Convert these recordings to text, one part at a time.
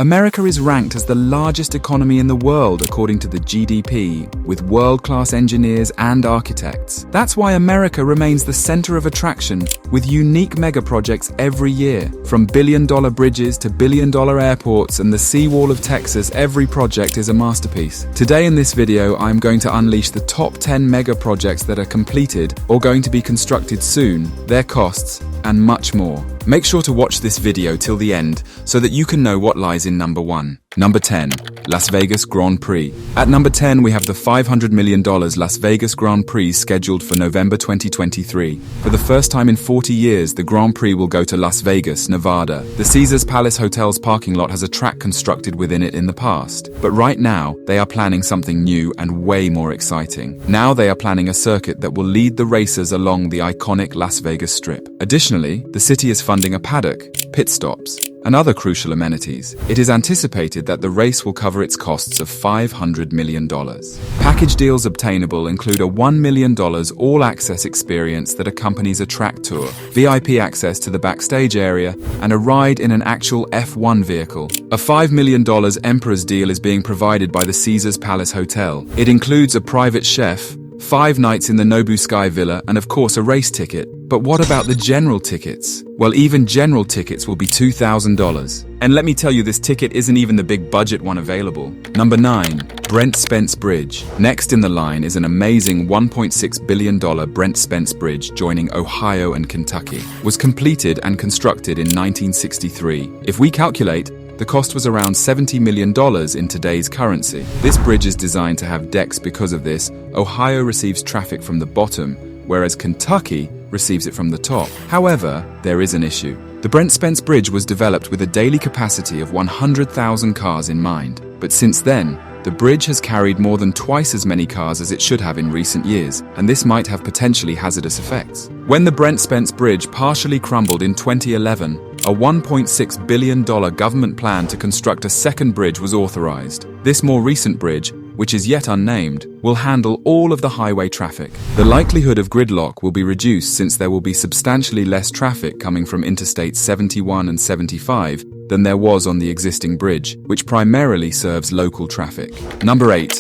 America is ranked as the largest economy in the world according to the GDP, with world-class engineers and architects. That's why America remains the center of attraction, with unique megaprojects every year. From billion-dollar bridges to billion-dollar airports and the Seawall of Texas, every project is a masterpiece. Today in this video, I'm going to unleash the top 10 megaprojects that are completed or going to be constructed soon, their costs, and much more. Make sure to watch this video till the end so that you can know what lies in number 1. Number 10. Las Vegas Grand Prix. At number 10, we have the $500 million Las Vegas Grand Prix scheduled for November 2023. For the first time in 40 years, the Grand Prix will go to Las Vegas, Nevada. The Caesars Palace Hotel's parking lot has a track constructed within it in the past. But right now, they are planning something new and way more exciting. Now they are planning a circuit that will lead the racers along the iconic Las Vegas Strip. Additionally, the city is funding a paddock, pit stops, and other crucial amenities. It is anticipated that the race will cover its costs of $500 million. Package deals obtainable include a $1 million all-access experience that accompanies a track tour, VIP access to the backstage area, and a ride in an actual F1 vehicle. A $5 million Emperor's deal is being provided by the Caesars Palace Hotel. It includes a private chef, 5 nights in the Nobu Sky Villa, and of course a race ticket. But what about the general tickets? Well, even general tickets will be $2,000. And let me tell you, this ticket isn't even the big budget one available. Number 9. Brent Spence Bridge. Next in the line is an amazing $1.6 billion Brent Spence Bridge joining Ohio and Kentucky. Was completed and constructed in 1963. If we calculate, the cost was around $70 million in today's currency. This bridge is designed to have decks. Because of this, Ohio receives traffic from the bottom, whereas Kentucky receives it from the top. However, there is an issue. The Brent Spence Bridge was developed with a daily capacity of 100,000 cars in mind. But since then, the bridge has carried more than twice as many cars as it should have in recent years, and this might have potentially hazardous effects. When the Brent Spence Bridge partially crumbled in 2011, a $1.6 billion government plan to construct a second bridge was authorized. This more recent bridge, which is yet unnamed, will handle all of the highway traffic. The likelihood of gridlock will be reduced since there will be substantially less traffic coming from Interstates 71 and 75 than there was on the existing bridge, which primarily serves local traffic. Number 8.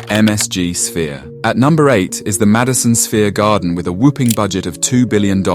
MSG Sphere. At number 8 is the Madison Sphere Garden with a whopping budget of $2 billion,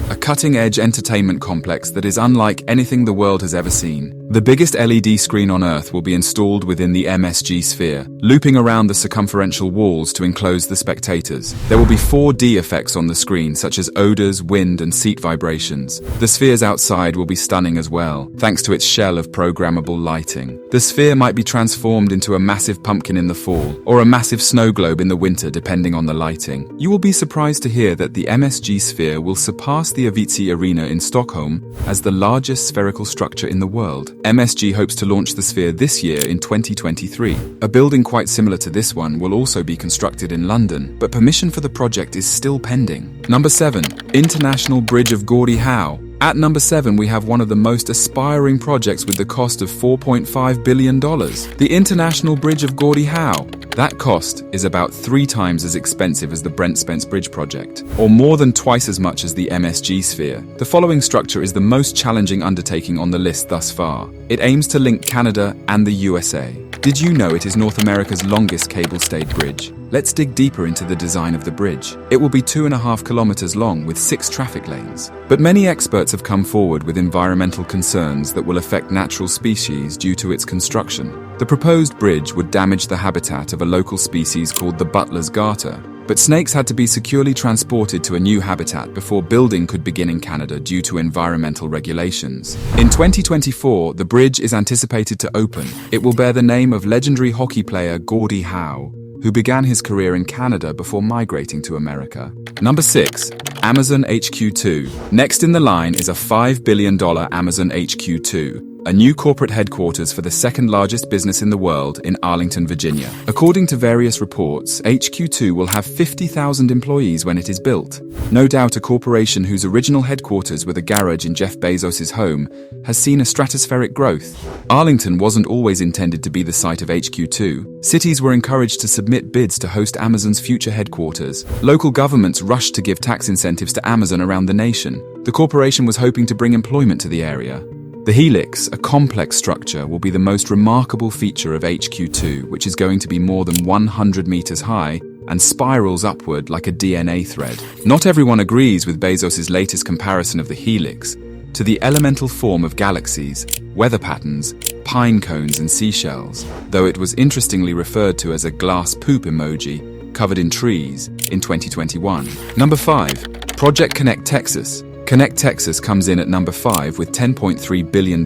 a cutting-edge entertainment complex that is unlike anything the world has ever seen. The biggest LED screen on Earth will be installed within the MSG Sphere, looping around the circumferential walls to enclose the spectators. There will be 4D effects on the screen, such as odors, wind, and seat vibrations. The spheres outside will be stunning as well, thanks to its shell of programmable lighting. The sphere might be transformed into a massive pumpkin in the fall, or a massive snow globe in the winter, depending on the lighting. You will be surprised to hear that the MSG Sphere will surpass the Avicii Arena in Stockholm as the largest spherical structure in the world. MSG hopes to launch the Sphere this year in 2023. A building quite similar to this one will also be constructed in London, but permission for the project is still pending. Number 7. International Bridge of Gordy, Howe. At number 7, we have one of the most aspiring projects with the cost of $4.5 billion. The International Bridge of Gordy, Howe. That cost is about 3 times as expensive as the Brent Spence Bridge project, or more than twice as much as the MSG Sphere. The following structure is the most challenging undertaking on the list thus far. It aims to link Canada and the USA. Did you know it is North America's longest cable-stayed bridge? Let's dig deeper into the design of the bridge. It will be 2.5 kilometers long with 6 traffic lanes. But many experts have come forward with environmental concerns that will affect natural species due to its construction. The proposed bridge would damage the habitat of a local species called the Butler's garter, but snakes had to be securely transported to a new habitat before building could begin in Canada due to environmental regulations. In 2024, the bridge is anticipated to open. It will bear the name of legendary hockey player Gordy Howe, who began his career in Canada before migrating to America. Number 6. Amazon HQ2. Next in the line is a $5 billion Amazon HQ2, a new corporate headquarters for the second largest business in the world in Arlington, Virginia. According to various reports, HQ2 will have 50,000 employees when it is built. No doubt a corporation whose original headquarters were the garage in Jeff Bezos' home has seen a stratospheric growth. Arlington wasn't always intended to be the site of HQ2. Cities were encouraged to submit bids to host Amazon's future headquarters. Local governments rushed to give tax incentives to Amazon around the nation. The corporation was hoping to bring employment to the area. The helix, a complex structure, will be the most remarkable feature of HQ2, which is going to be more than 100 meters high and spirals upward like a DNA thread. Not everyone agrees with Bezos's latest comparison of the helix to the elemental form of galaxies, weather patterns, pine cones and seashells, though it was interestingly referred to as a glass poop emoji covered in trees in 2021. Number 5. Project Connect Texas. Connect Texas comes in at number 5 with $10.3 billion.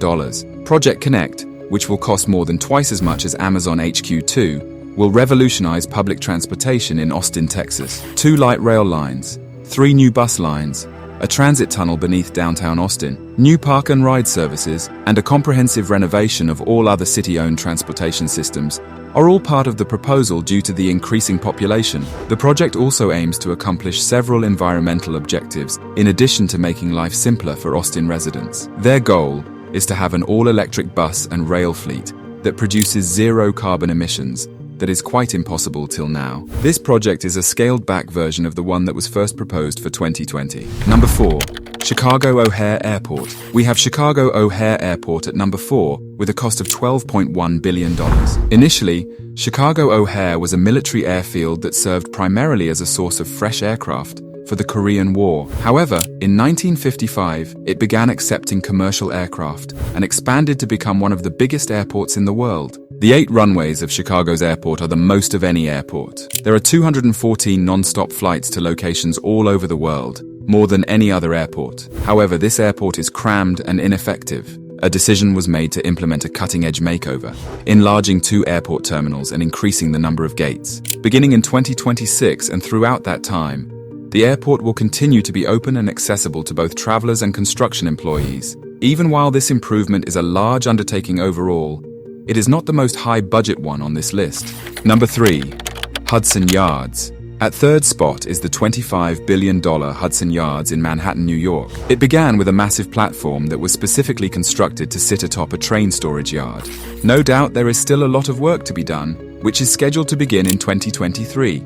Project Connect, which will cost more than twice as much as Amazon HQ2, will revolutionize public transportation in Austin, Texas. 2 light rail lines, 3 new bus lines, a transit tunnel beneath downtown Austin, new park and ride services, and a comprehensive renovation of all other city-owned transportation systems are all part of the proposal due to the increasing population. The project also aims to accomplish several environmental objectives, in addition to making life simpler for Austin residents. Their goal is to have an all-electric bus and rail fleet that produces zero carbon emissions that is quite impossible till now. This project is a scaled-back version of the one that was first proposed for 2020. Number 4. Chicago O'Hare Airport. We have Chicago O'Hare Airport at number 4 with a cost of $12.1 billion. Initially, Chicago O'Hare was a military airfield that served primarily as a source of fresh aircraft for the Korean War. However, in 1955, it began accepting commercial aircraft and expanded to become one of the biggest airports in the world. The 8 runways of Chicago's airport are the most of any airport. There are 214 non-stop flights to locations all over the world, more than any other airport. However, this airport is crammed and ineffective. A decision was made to implement a cutting-edge makeover, enlarging 2 airport terminals and increasing the number of gates. Beginning in 2026 and throughout that time, the airport will continue to be open and accessible to both travelers and construction employees. Even while this improvement is a large undertaking overall, it is not the most high-budget one on this list. Number 3. Hudson Yards. At third spot is the $25 billion Hudson Yards in Manhattan, New York. It began with a massive platform that was specifically constructed to sit atop a train storage yard. No doubt there is still a lot of work to be done, which is scheduled to begin in 2023.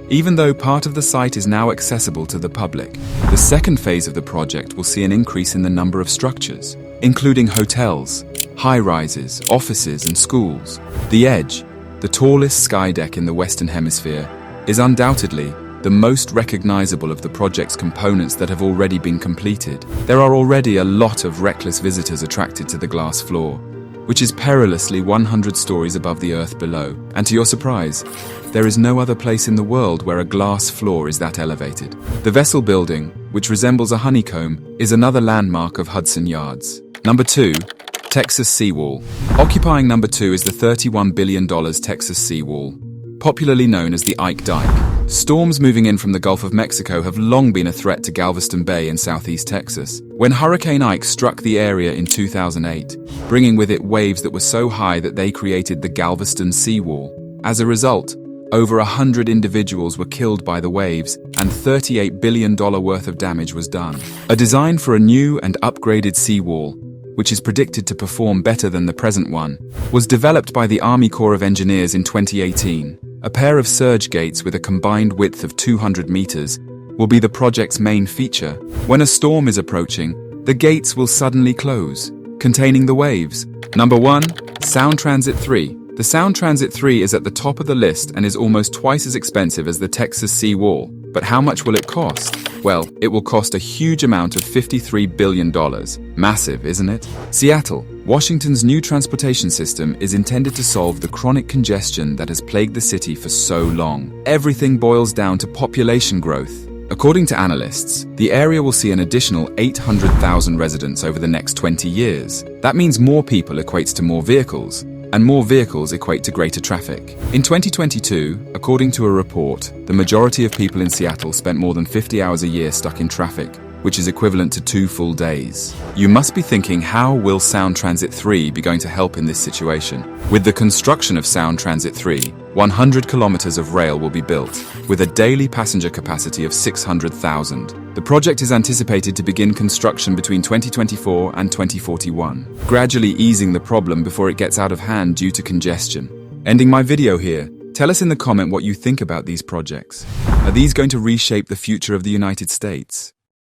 Even though part of the site is now accessible to the public, the second phase of the project will see an increase in the number of structures, including hotels, high-rises, offices, and schools. The Edge, the tallest sky deck in the Western Hemisphere, is undoubtedly the most recognizable of the project's components that have already been completed. There are already a lot of reckless visitors attracted to the glass floor, which is perilously 100 stories above the earth below. And to your surprise, there is no other place in the world where a glass floor is that elevated. The Vessel Building, which resembles a honeycomb, is another landmark of Hudson Yards. Number 2. Texas Seawall. Occupying number 2 is the $31 billion Texas Seawall, popularly known as the Ike Dike. Storms moving in from the Gulf of Mexico have long been a threat to Galveston Bay in southeast Texas. When Hurricane Ike struck the area in 2008, bringing with it waves that were so high that they created the Galveston Seawall. As a result, over 100 individuals were killed by the waves and $38 billion worth of damage was done. A design for a new and upgraded seawall, which is predicted to perform better than the present one, was developed by the Army Corps of Engineers in 2018. A pair of surge gates with a combined width of 200 meters will be the project's main feature. When a storm is approaching, the gates will suddenly close, containing the waves. Number 1. Sound Transit 3. The Sound Transit 3 is at the top of the list and is almost twice as expensive as the Texas Seawall. But how much will it cost? Well, it will cost a huge amount of $53 billion. Massive, isn't it? Seattle, Washington's new transportation system is intended to solve the chronic congestion that has plagued the city for so long. Everything boils down to population growth. According to analysts, the area will see an additional 800,000 residents over the next 20 years. That means more people equates to more vehicles, and more vehicles equate to greater traffic. In 2022, according to a report, the majority of people in Seattle spent more than 50 hours a year stuck in traffic, which is equivalent to 2 full days. You must be thinking, how will Sound Transit 3 be going to help in this situation? With the construction of Sound Transit 3, 100 kilometers of rail will be built, with a daily passenger capacity of 600,000. The project is anticipated to begin construction between 2024 and 2041, gradually easing the problem before it gets out of hand due to congestion. Ending my video here. Tell us in the comment what you think about these projects. Are these going to reshape the future of the United States?